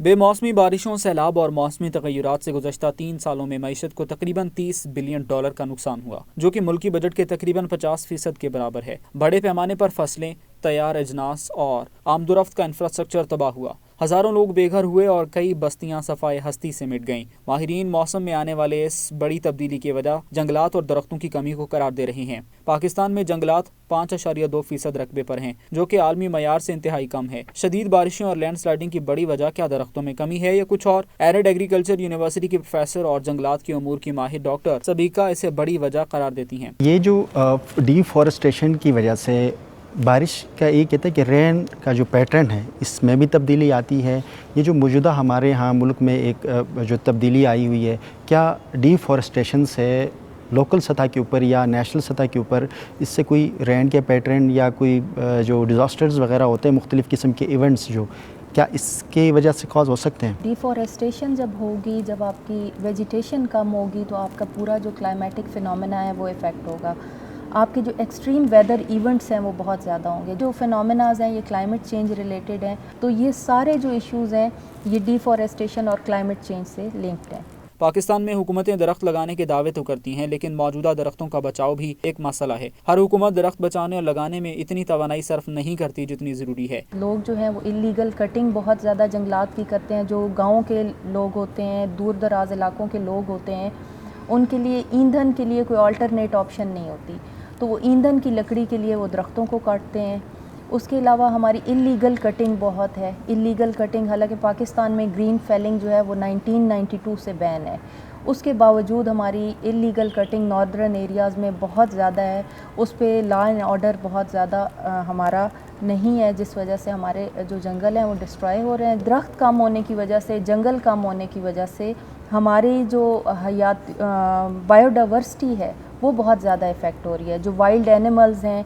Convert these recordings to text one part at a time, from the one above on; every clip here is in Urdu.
بے موسمی بارشوں، سیلاب اور موسمی تغیرات سے گزشتہ 3 سالوں میں معیشت کو تقریباً $30 بلین کا نقصان ہوا، جو کہ ملکی بجٹ کے تقریباً 50% کے برابر ہے۔ بڑے پیمانے پر فصلیں، تیار اجناس اور آمد و رفت کا انفراسٹرکچر تباہ ہوا۔ ہزاروں لوگ بے گھر ہوئے اور کئی بستیاں صفائے ہستی سے مٹ گئیں۔ ماہرین موسم میں آنے والے اس بڑی تبدیلی کی وجہ جنگلات اور درختوں کی کمی کو قرار دے رہے ہیں۔ پاکستان میں جنگلات 5.2% رقبے پر ہیں، جو کہ عالمی معیار سے انتہائی کم ہے۔ شدید بارشوں اور لینڈ سلائڈنگ کی بڑی وجہ کیا درختوں میں کمی ہے یا کچھ اور؟ ایرڈ ایگریکلچر یونیورسٹی کی پروفیسر اور جنگلات کے امور کی ماہر ڈاکٹر سبیکا اسے بڑی وجہ قرار دیتی ہیں۔ یہ جو ڈیفارسٹیشن کی وجہ سے بارش کا یہ کہتا ہے کہ رین کا جو پیٹرن ہے اس میں بھی تبدیلی آتی ہے۔ یہ جو موجودہ ہمارے ہاں ملک میں ایک جو تبدیلی آئی ہوئی ہے، کیا ڈیفارسٹیشن سے لوکل سطح کے اوپر یا نیشنل سطح کے اوپر اس سے کوئی رین کے پیٹرن یا کوئی جو ڈیزاسٹرز وغیرہ ہوتے ہیں، مختلف قسم کے ایونٹس، جو کیا اس کی وجہ سے کاز ہو سکتے ہیں؟ ڈیفارسٹیشن جب ہوگی، جب آپ کی ویجیٹیشن کم ہوگی تو آپ کا پورا جو کلائمیٹک فینومینا ہے وہ افیکٹ ہوگا۔ آپ کے جو ایکسٹریم ویدر ایونٹس ہیں وہ بہت زیادہ ہوں گے۔ جو فینومیناز ہیں یہ کلائمیٹ چینج ریلیٹڈ ہیں، تو یہ سارے جو ایشوز ہیں یہ ڈیفارسٹیشن اور کلائمیٹ چینج سے لنکڈ ہیں۔ پاکستان میں حکومتیں درخت لگانے کے دعوے تو کرتی ہیں، لیکن موجودہ درختوں کا بچاؤ بھی ایک مسئلہ ہے۔ ہر حکومت درخت بچانے اور لگانے میں اتنی توانائی صرف نہیں کرتی جتنی ضروری ہے۔ لوگ جو ہیں وہ اللیگل کٹنگ بہت زیادہ جنگلات کی کرتے ہیں۔ جو گاؤں کے لوگ ہوتے ہیں، دور دراز علاقوں کے لوگ ہوتے ہیں، ان کے لیے ایندھن کے لیے کوئی آلٹرنیٹ آپشن نہیں ہوتی، تو وہ ایندھن کی لکڑی کے لیے وہ درختوں کو کاٹتے ہیں۔ اس کے علاوہ ہماری اللیگل کٹنگ بہت ہے۔ اللیگل کٹنگ، حالانکہ پاکستان میں گرین فیلنگ جو ہے وہ 1992 سے بین ہے، اس کے باوجود ہماری اللیگل کٹنگ ناردرن ایریاز میں بہت زیادہ ہے۔ اس پہ لا اینڈ آرڈر بہت زیادہ ہمارا نہیں ہے، جس وجہ سے ہمارے جو جنگل ہیں وہ ڈسٹرائے ہو رہے ہیں۔ درخت کم ہونے کی وجہ سے، جنگل کم ہونے کی وجہ سے ہماری جو حیات بایو ڈائیورسٹی ہے وہ بہت زیادہ افیکٹ ہو رہی ہے۔ جو وائلڈ اینیملز ہیں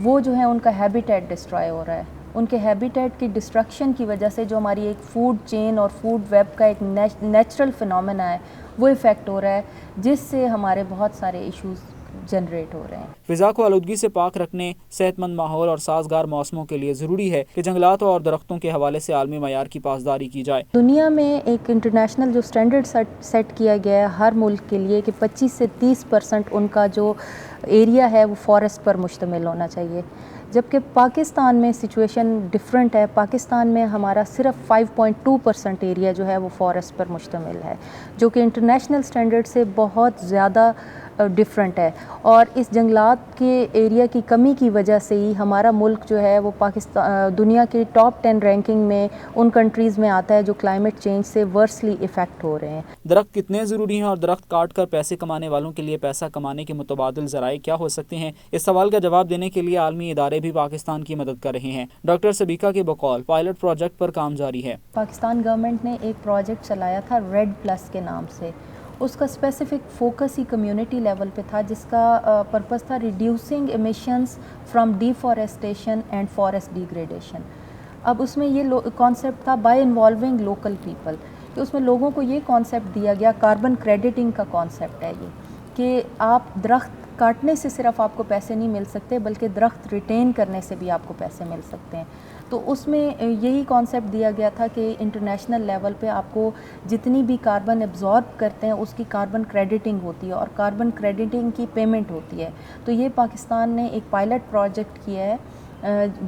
وہ جو ہیں ان کا ہیبیٹیٹ ڈسٹرائے ہو رہا ہے۔ ان کے ہیبیٹیٹ کی ڈسٹرکشن کی وجہ سے جو ہماری ایک فوڈ چین اور فوڈ ویب کا ایک نیچرل فینومینا ہے وہ افیکٹ ہو رہا ہے، جس سے ہمارے بہت سارے ایشوز جنریٹ ہو رہے ہیں۔ فضا کو آلودگی سے پاک رکھنے، صحت مند ماحول اور سازگار موسموں کے لیے ضروری ہے کہ جنگلات اور درختوں کے حوالے سے عالمی معیار کی پاسداری کی جائے۔ دنیا میں ایک انٹرنیشنل جو سٹینڈرڈ سیٹ کیا گیا ہے ہر ملک کے لیے کہ 25 سے 30% ان کا جو ایریا ہے وہ فارسٹ پر مشتمل ہونا چاہیے، جبکہ پاکستان میں سچویشن ڈفرینٹ ہے۔ پاکستان میں ہمارا صرف 5.2% ایریا جو ہے وہ فارسٹ پر مشتمل ہے، جو کہ انٹرنیشنل سٹینڈرڈ سے بہت زیادہ ڈفرینٹ ہے۔ اور اس جنگلات کے ایریا کی کمی کی وجہ سے ہی ہمارا ملک جو ہے وہ دنیا کی ٹاپ 10 رینکنگ میں ان کنٹریز میں آتا ہے جو کلائمیٹ چینج سے ورسلی افیکٹ ہو رہے ہیں۔ درخت کتنے ضروری ہیں اور درخت کاٹ کر پیسے کمانے والوں کے لیے پیسہ کمانے کے متبادل ذرائع کیا ہو سکتے ہیں؟ اس سوال کا جواب دینے کے لیے عالمی ادارے بھی پاکستان کی مدد کر رہے ہیں۔ ڈاکٹر سبیکا کے بقول پائلٹ پروجیکٹ پر کام جاری ہے۔ پاکستان گورنمنٹ نے ایک پروجیکٹ چلایا تھا ریڈ پلس کے نام سے۔ اس کا اسپیسیفک فوکس ہی کمیونٹی لیول پہ تھا، جس کا پرپس تھا reducing emissions from deforestation and forest degradation. اب اس میں یہ کانسیپٹ تھا بائی انوالونگ لوکل پیپل، کہ اس میں لوگوں کو یہ کانسیپٹ دیا گیا، کاربن کریڈٹنگ کا کانسیپٹ ہے یہ، کہ آپ درخت کاٹنے سے صرف آپ کو پیسے نہیں مل سکتے بلکہ درخت ریٹین کرنے سے بھی آپ کو پیسے مل سکتے ہیں۔ تو اس میں یہی کانسیپٹ دیا گیا تھا کہ انٹرنیشنل لیول پہ آپ کو جتنی بھی کاربن ایبزارب کرتے ہیں اس کی کاربن کریڈٹنگ ہوتی ہے اور کاربن کریڈٹنگ کی پیمنٹ ہوتی ہے۔ تو یہ پاکستان نے ایک پائلٹ پروجیکٹ کیا ہے،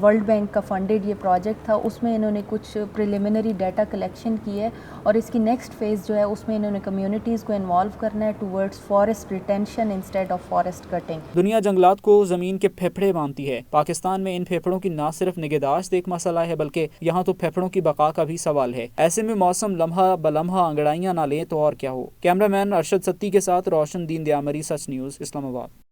ورلڈ بینک کا فنڈڈ یہ پروجیکٹ تھا۔ اس میں انہوں نے کچھ پریلیمنری ڈیٹا کلیکشن کی ہے اور اس کی نیکسٹ فیز جو ہے اس میں انہوں نے کمیونٹیز کو انوالو کرنا ہے towards forest retention instead of forest cutting. دنیا جنگلات کو زمین کے پھیپھڑے مانتی ہے۔ پاکستان میں ان پھیپھڑوں کی نہ صرف نگہداشت ایک مسئلہ ہے بلکہ یہاں تو پھیپھڑوں کی بقا کا بھی سوال ہے۔ ایسے میں موسم لمحہ بلمحہ انگڑائیاں نہ لیں تو اور کیا ہو۔ کیمرہ مین ارشد ستّی کے ساتھ روشن دین دیامری، سچ نیوز، اسلام آباد۔